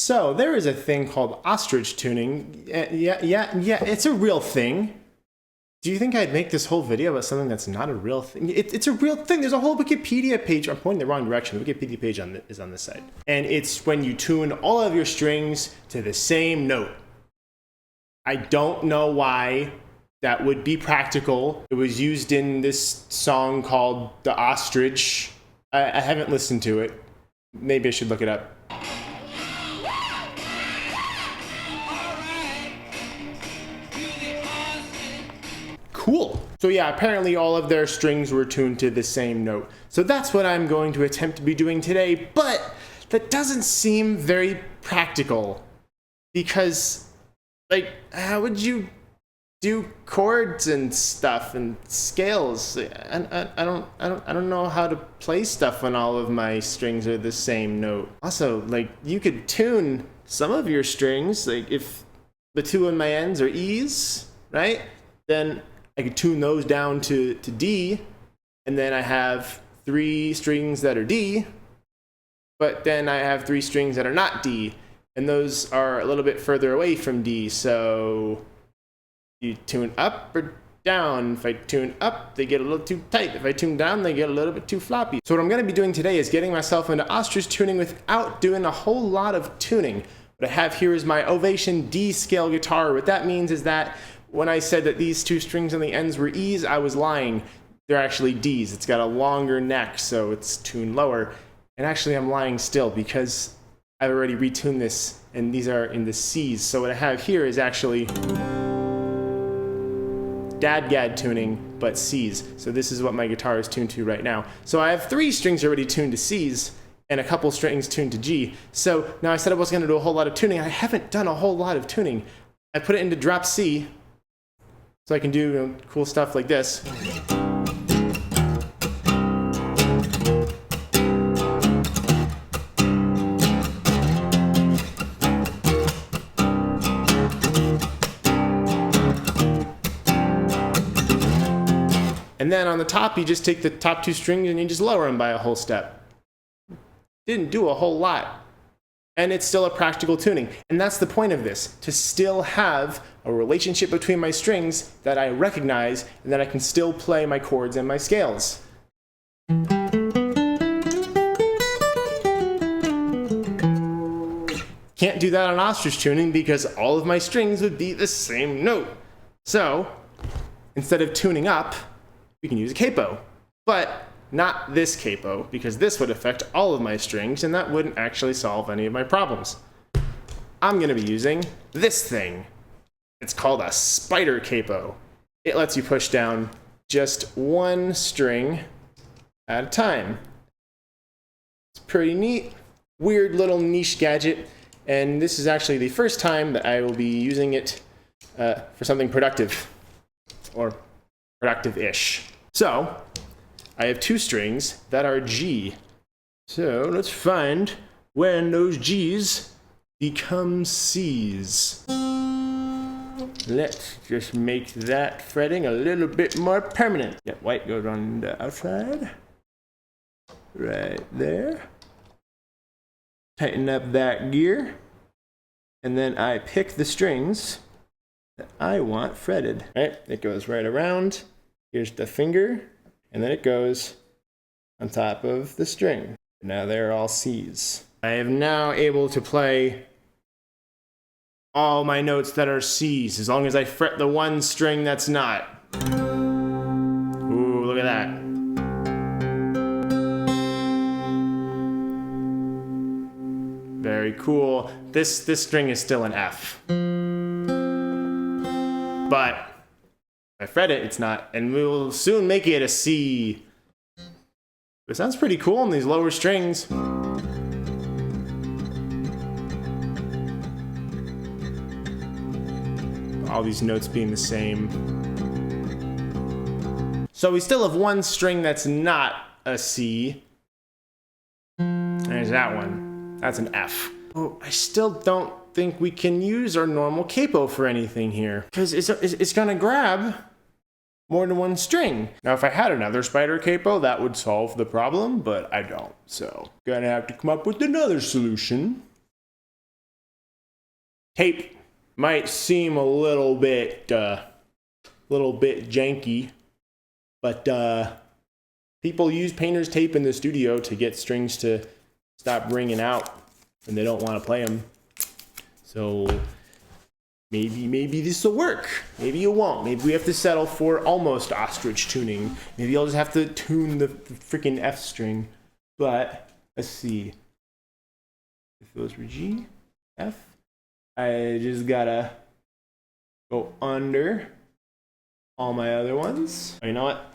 So there is a thing called ostrich tuning. Yeah, it's a real thing. Do you think I'd make this whole video about something that's not a real thing? It's a real thing. There's a whole Wikipedia page. I'm pointing the wrong direction. The Wikipedia page is on this side. And it's when you tune all of your strings to the same note. I don't know why that would be practical. It was used in this song called The Ostrich. I haven't listened to it. Maybe I should look it up. Cool. So yeah, apparently all of their strings were tuned to the same note. So that's what I'm going to attempt to be doing today, but that doesn't seem very practical because, like, how would you do chords and stuff and scales? I don't know how to play stuff when all of my strings are the same note. Also, like, you could tune some of your strings, like if the two on my ends are E's, right? Then I could tune those down to D, and then I have 3 strings that are D, but then I have 3 strings that are not D, and those are a little bit further away from D, so you tune up or down. If I tune up, they get a little too tight. If I tune down, they get a little bit too floppy. So what I'm going to be doing today is getting myself into ostrich tuning without doing a whole lot of tuning. What I have here is my Ovation D scale guitar. What that means is that when I said that these 2 strings on the ends were E's, I was lying. They're actually D's. It's got a longer neck, so it's tuned lower. And actually, I'm lying still because I've already retuned this, and these are in the C's. So what I have here is actually dadgad tuning, but C's. So this is what my guitar is tuned to right now. So I have 3 strings already tuned to C's, and a couple strings tuned to G. So now I said I wasn't going to do a whole lot of tuning. I haven't done a whole lot of tuning. I put it into drop C, so I can do cool stuff like this. And then on the top, you just take the top 2 strings and you just lower them by a whole step. Didn't do a whole lot. And it's still a practical tuning. And that's the point of this, to still have a relationship between my strings that I recognize and that I can still play my chords and my scales. Can't do that on ostrich tuning because all of my strings would be the same note. So instead of tuning up, we can use a capo. But not this capo, because this would affect all of my strings and that wouldn't actually solve any of my problems. I'm going to be using this thing. It's called a spider capo. It lets you push down just 1 string at a time. It's pretty neat, weird little niche gadget, and this is actually the first time that I will be using it for something productive, or productive-ish. So I have 2 strings that are G. So let's find when those G's become C's. Let's just make that fretting a little bit more permanent. That white goes on the outside. Right there. Tighten up that gear. And then I pick the strings that I want fretted. Right, it goes right around. Here's the finger. And then it goes on top of the string. Now they're all C's. I am now able to play all my notes that are C's, as long as I fret the 1 string that's not. Ooh, look at that. Very cool. This string is still an F. But if I fret it, it's not, and we will soon make it a C. It sounds pretty cool on these lower strings. All these notes being the same. So we still have 1 string that's not a C. There's that one. That's an F. Oh, I still don't think we can use our normal capo for anything here, because it's gonna grab more than 1 string. Now, if I had another spider capo, that would solve the problem, but I don't. So, gonna have to come up with another solution. Tape might seem a little bit janky, but people use painter's tape in the studio to get strings to stop ringing out when they don't want to play them. So maybe this will work. Maybe it won't. Maybe we have to settle for almost ostrich tuning. Maybe I'll just have to tune the freaking F string. But let's see. If those were G, F, I just gotta go under all my other ones. Oh, you know what?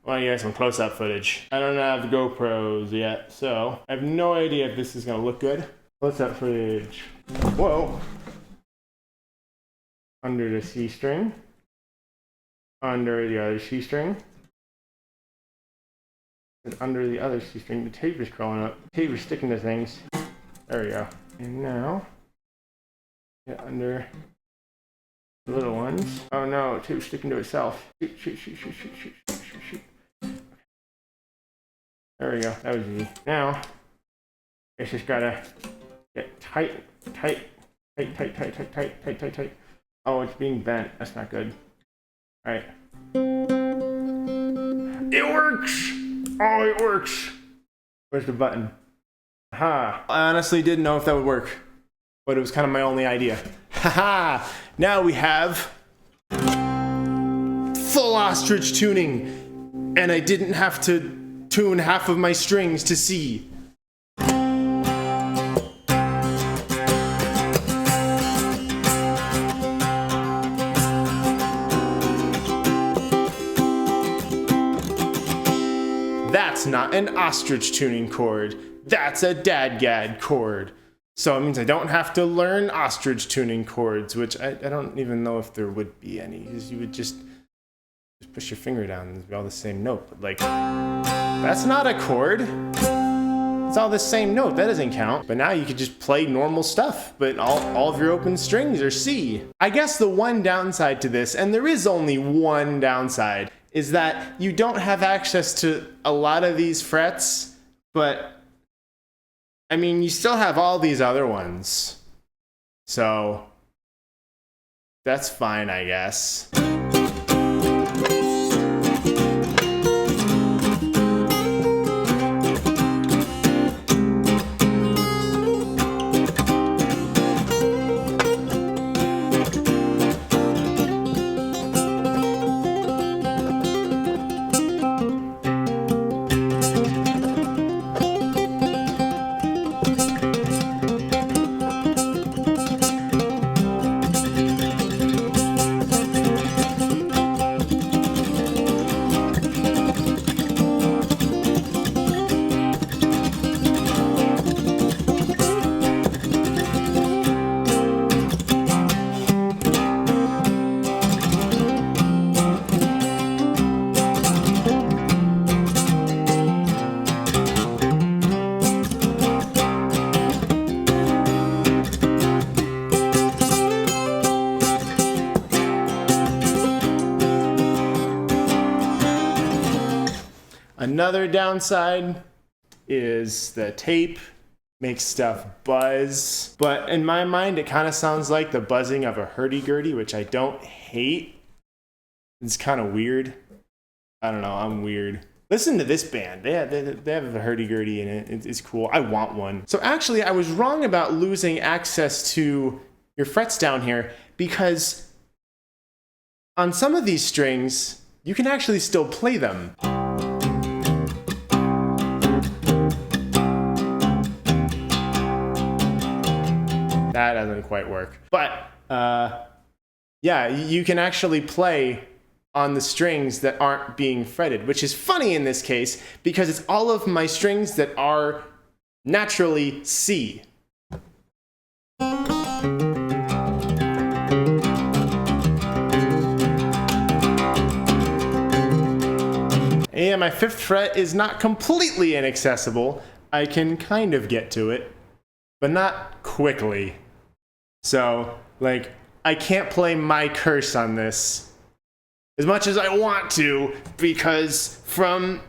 I want to get some close-up footage. I don't have GoPros yet, so I have no idea if this is gonna look good. Close-up footage. Whoa. Under the C string. Under the other C string. And under the other C string, the tape is crawling up. The tape is sticking to things. There we go. And now, get under the little ones. Oh no, the tape's sticking to itself. Shoot. There we go. That was easy. Now, it's just gotta get tight. Oh, it's being bent. That's not good. All right. It works! Oh, it works! Where's the button? Aha! I honestly didn't know if that would work, but it was kind of my only idea. Haha! Now we have full ostrich tuning, and I didn't have to tune half of my strings to C. That's not an ostrich tuning chord. That's a dadgad chord. So it means I don't have to learn ostrich tuning chords, which I don't even know if there would be any. Because you would just push your finger down and it'd be all the same note. But like, that's not a chord. It's all the same note. That doesn't count. But now you could just play normal stuff, but all of your open strings are C. I guess the one downside to this, and there is only one downside, is that you don't have access to a lot of these frets, but I mean, you still have all these other ones. So that's fine, I guess. Another downside is the tape makes stuff buzz, but in my mind it kind of sounds like the buzzing of a hurdy-gurdy, which I don't hate. It's kind of weird. I don't know, I'm weird. Listen to this band. They have a hurdy-gurdy in it. It's cool. I want one. So actually, I was wrong about losing access to your frets down here, because on some of these strings, you can actually still play them. That doesn't quite work. But yeah, you can actually play on the strings that aren't being fretted, which is funny in this case because it's all of my strings that are naturally C. And my 5th fret is not completely inaccessible. I can kind of get to it, but not quickly. So, like, I can't play My Curse on this as much as I want to, because from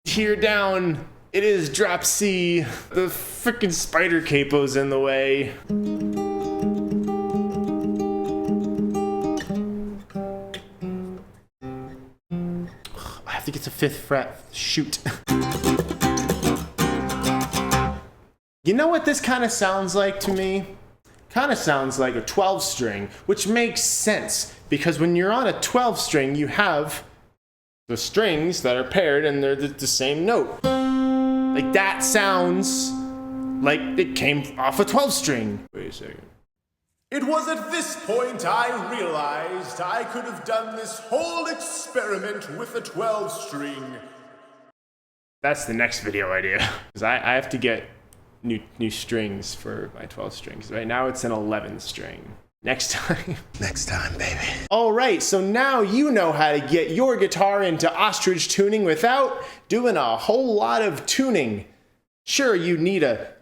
here down, it is drop C. The frickin' spider capo's in the way. think it's a 5th fret. Shoot. You know what this kind of sounds like to me? Kind of sounds like a 12 string, which makes sense because when you're on a 12 string, you have the strings that are paired and they're the same note. Like that sounds like it came off a 12 string. Wait a second. It was at this point I realized I could have done this whole experiment with a 12 string. That's the next video idea. Because I have to get new strings for my 12 strings. Right now it's an 11 string. Next time. Next time, baby. All right, so now you know how to get your guitar into ostrich tuning without doing a whole lot of tuning. Sure, you need a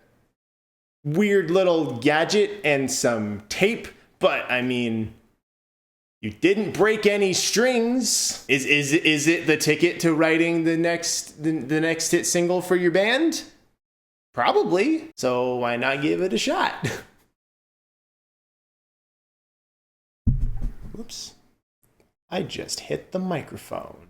weird little gadget and some tape, but I mean, you didn't break any strings. Is it the ticket to writing the next hit single for your band? Probably. So why not give it a shot? Whoops. I just hit the microphone.